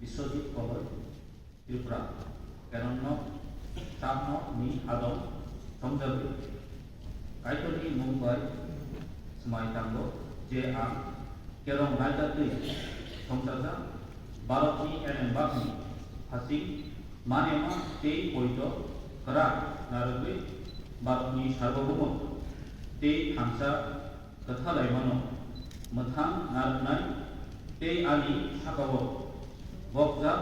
Biswajit Kobar, Tipra, Keronno, Sabno, Ni Adom, Tongjabi, Kaitoli Mumbai, Swmai Tang Kha, Je Ang, Kerong Raja Tui, Tongjaja, Balotni and Bakni, Hasi, Manema, Te Poito, Kara, Narugui, Balotni Sarbogumo, Te Hamsa, Kathalaimano, Mathang Narunai, Te Ali Sakabo, Bokza,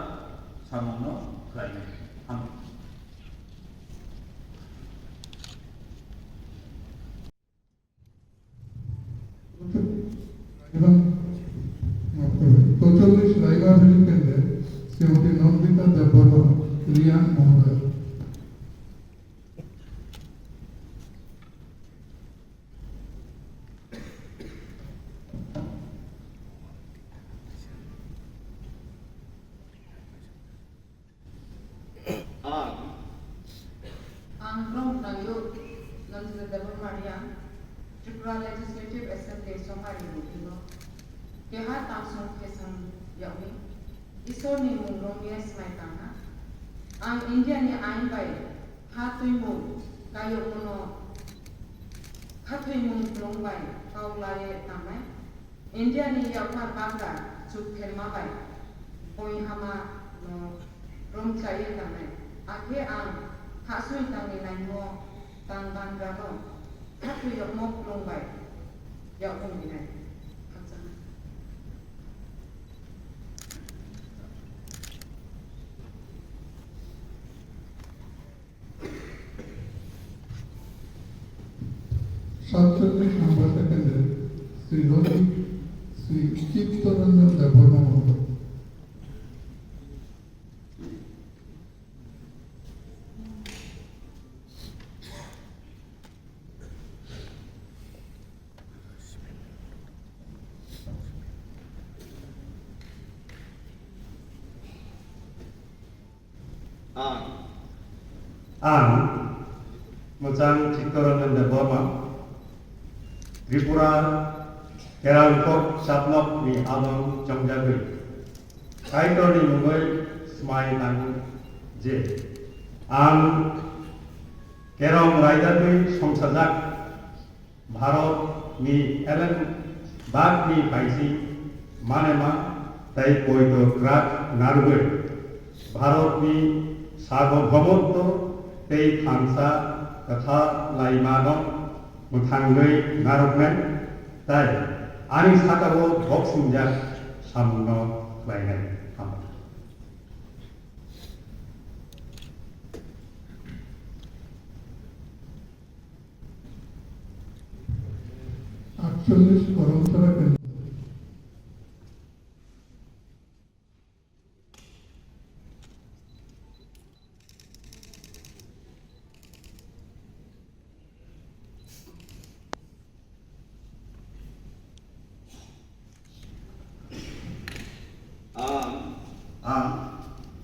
Samono, Climate, Ham. Totally Swmai Tang Swmati Nandita Deborah Lian Mohoday. From Nayur, Nandita Deborah Tipra Legislative Assembly Swmai Tang Kha Tamsung Kesang Yawi, Isoni MLA Swmai Tang Kha, India ni Ain Bai, Hatuimu, Kayokono, Hatuimu Long Bai, Kaulaye Tamai, India ni Yawan Bagra, Chukhelma Bai, Poihama no Rom Chaye Tamai, Ake Swmai Tang ni Naimo, Tang Bandrano, Hatuyok Long Bai, Yakung Dinai. Subject number second, Sri Roti, Sri Chittoranda Deborah Mohoday. Mochang Chittoranda Deborah, Tripura, Kerangkok Sapnok ni Abang Jongjagui, Kaitoli Mumbai Swmai Tang Je, Kerong Raja Tui Songsajak, Bharat ni Ellen Bag ni Paisi, Manema, Tai Poito Krak Narugui, Bharat ni Sarbogumo, Tei Hamsa, Katha Laimano, Muthangui Narugmen, Tai, Ani Sakabo, Boxinjak, Samuno, Climate, Ham. Actually, Koromsara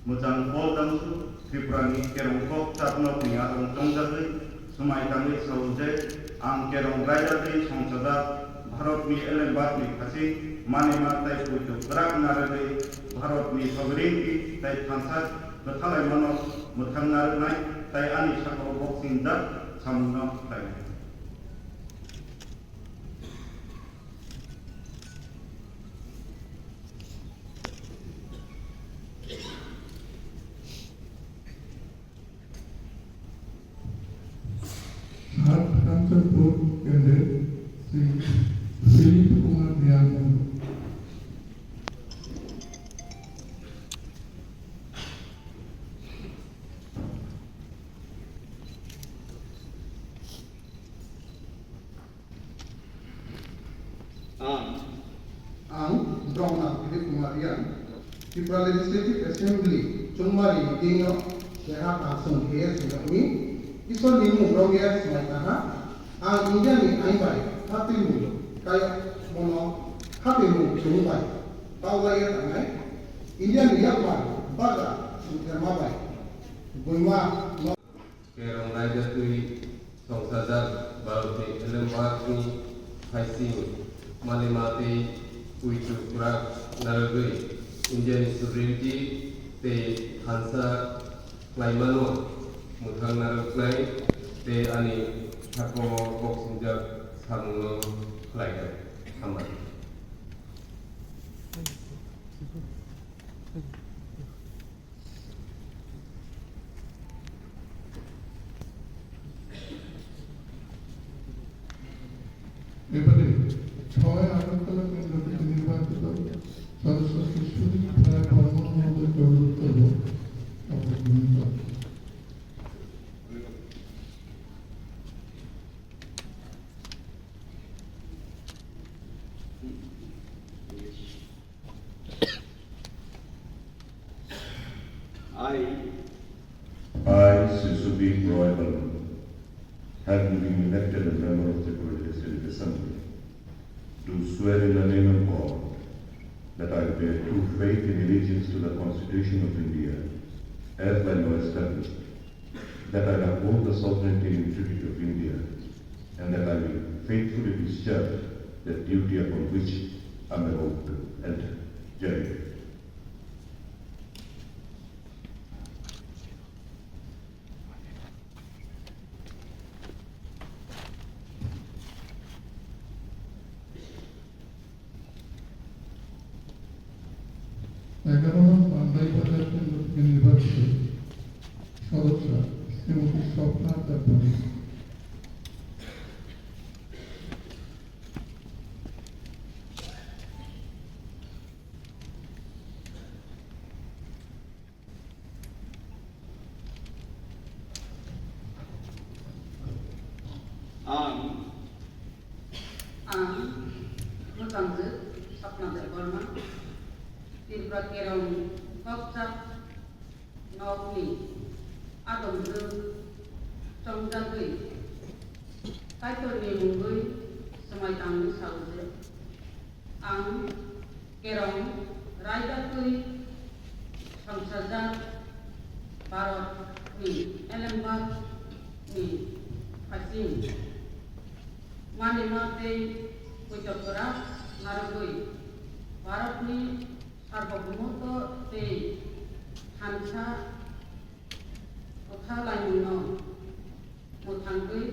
Mochang Poldansu, Tripurani Kerongkok Sapnok ni Adong Jongjagui, Swmai Tang Sauje, Kerong Raja Tui Songsajak, Bharat ni Ellen Bag ni Khasi, Manema Tai Poito Krak Narugui, Bharat ni Sovereignty Tai Thansat, Kathalai Mano, Muthang Narunai, Tai Ani Sakabo Boxing Dak, Samuno Tai. Kantorpur candidate Sri Philip Kumar Dian. Drona Philip Kumar Dian, Tipra Legislative Assembly, Chungmari Dino, Kha Tamsung Kesang Iso limu Swmai Tang Kha, India ni Ain Bai, Hatuimu, Kayokono, Hatuimu Long Bai, Kaulaye Tamai, India ni Yawan Bagra, Chukhelma Bai, Poihama no Kerong Raja Tui Songsajak, Balotni Ellen Bag ni Paisi, Manema Tai Poito Krak Narugui, Indian sovereignty te hansa klaimano muthang narak klai te ani thako boxinjak samungno klaikan hambat. এবারে 6 আগরতলা কেন্দ্র থেকে নির্বাচিত সদস্য শিশুদের প্রায় কর্মমন্ত্রী প্রবর্তন I, Swmai Tang, having been elected as member of the Legislative Assembly, do swear in the name of God that I bear true faith and allegiance to the Constitution of India, as by law established, that I uphold the sovereignty and integrity of India, and that I will faithfully discharge the duty upon which I am about to enter. Jai. বান্দাই বাজার কেন্দ্র থেকে নির্বাচিত সদস্য শ্রীমতী স্বপ্না তারপরে Mutangzu Swapna Berma Tipra Mothani Nokni Adamzu Tongzagui Kaitoni Mungui Swmai Tang Sauze Ang Kerong Raidatui Samsajat Barat Ni Elembat Ni Hasim Manimate Kuchokura Narugui Barat Ni Sarvabhumotto te hansa otha laimono muthangui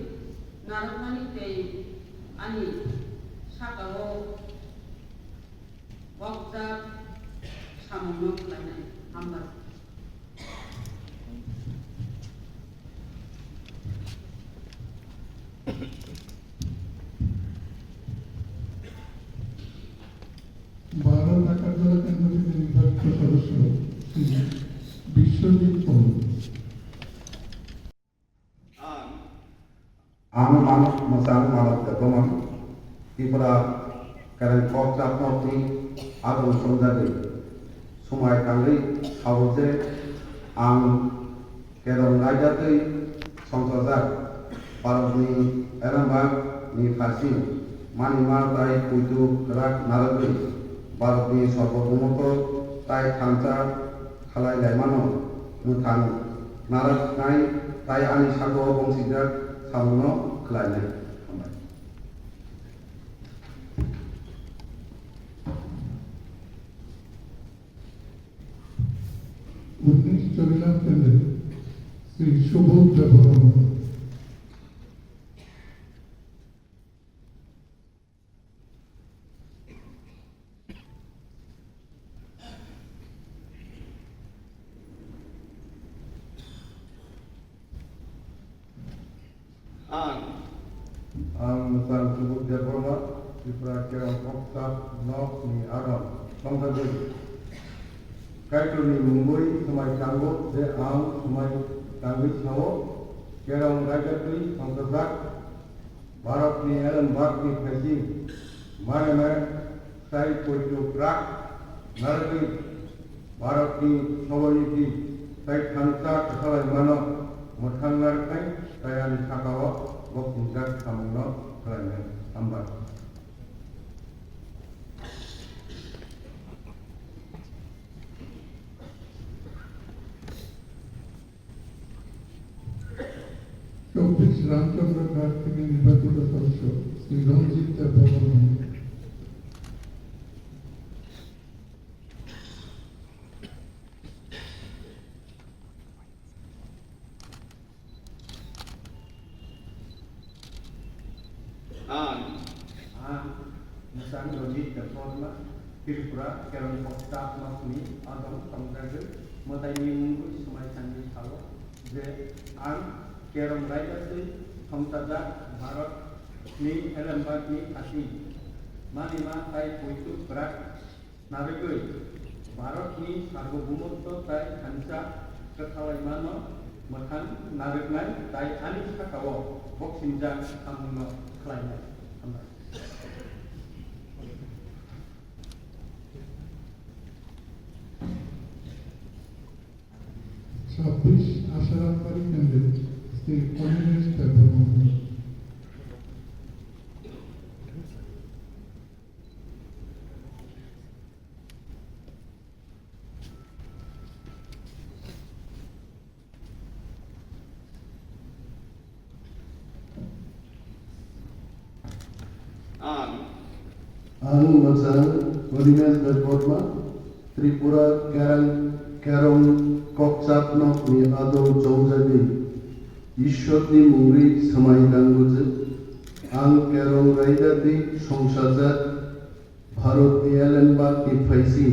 narokmani te ani sakao bokja samono lainai hambat. Agartala কেন্দ্র থেকে নির্বাচিত সদস্য শ্রী বিশ্বজিৎ পৌর Ang manuk masang malak keteman Tipra karen kop capnok ni adong sonjagi Swmai Tang Kha ang kerong rajatui songsajak Barat ni Elambak ni Fasim Manima tai puitu kerak naragui Barat ni Sarvabhumotto tai thansa khalai laimano muthang narak nai tai ani sago bongsijak samno khlainai hambai. উনিশ চরিলাম কেন্দ্রে Shri Subodh Debbarma Ang musang Subuh Deborma Tipra kerong kopsap nok ni Adam Songsagui Kaitoni Mungui Swmai Tang de ang Swmai Tang Kha kerong rajatui songsajak Barat ni Elambak ni Fasim Manima tai puitu kerak naragui Barat ni Soborniti tai thansa khalai mano muthang narkai tai ani sakao boksijak samungno khlainai hambat. চব্বিশ রামচন্দ্র ঘাট থেকে নির্বাচিত সদস্য শ্রী রঞ্জিত Debbarma Development Tipra Mothani Adam Samjagir Mothani Mungu Swmai Tang Kha je ang kerong rakyat samsajak Bharat ni LMBAG ni asing manima tai puitu berat narigoi Bharat ni sarvabhaumotto tai hansa kethalaimanno mothang narignai tai ani sakao boksinjak samungno khlainai hambai 26 Asharambari কেন্দ্রের শ্রী communist Tipra মোথানি Ang Masang Kodimes Berkorma Tripura Kerong Kokchapno ni Ado Jongjabi Ishotni Mungri Swmai Tang Kha Ang Kerong Raidati Songsajak Bharat ni LMBAG ni Phaisi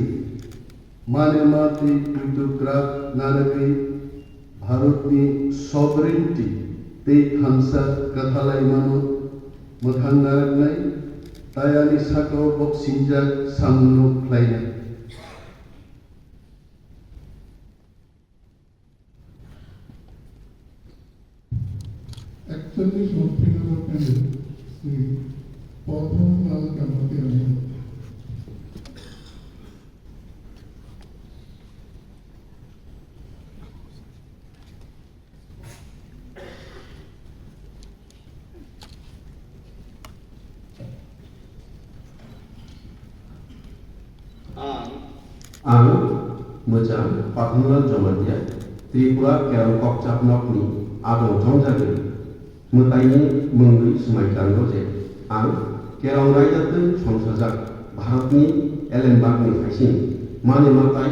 Manema ti Puitugrak Naraki Bharat ni Sovereignty Te Hansa Kathalaimanno Mothang Naragnai Tayani Sakao Boksinjak Samno Khlainai একচল্লিশ মন্ত্রীনগর কেন্দ্রের Shri Padmalal কামাতিয়ানি Ang Mojang Patnulal Jomadia Tripura Kerong Kokchapnokni Adong Jongjagir Mothani Mungu Swmai Tang Kha Ang Kerong Rakyatni Songsajak Bharatni LMBAG ni Phaisi Manema tai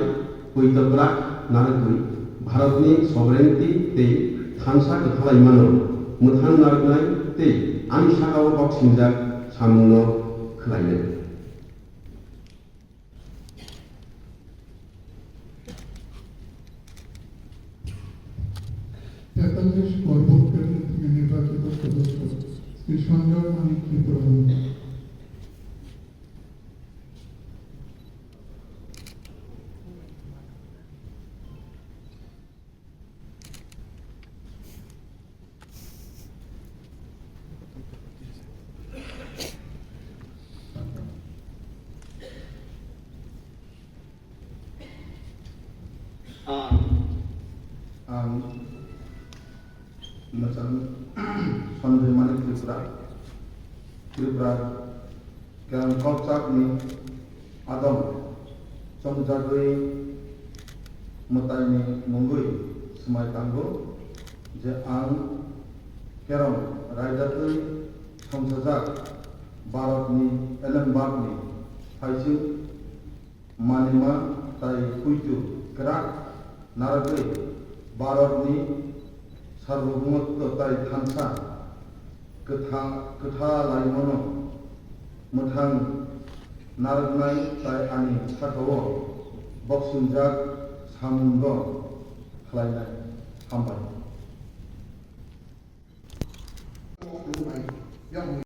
puitugrak narigoi Bharatni Sovereignty te Hansa Kathalaimanno Mothang narignai te ani sakao boksinjak samungno khlainai 43 পর্বত কেন্দ্র থেকে নির্বাচিত সদস্য শ্রী সঞ্জয় মানিক Tripura Masang Swmai Manik Tripura Kerong Kokchapni Adam Samjagir Mothani Mungu Swmai Tang Kha je ang kerong rakyatni samsajak Bharat ni LMBAG ni Phaisi manema tai puitugrak narigoi Bharat ni sarvabhaumotto tai hansa kethalaimanno mothang narignai tai ani sakao boksinjak samungno khlainai hambai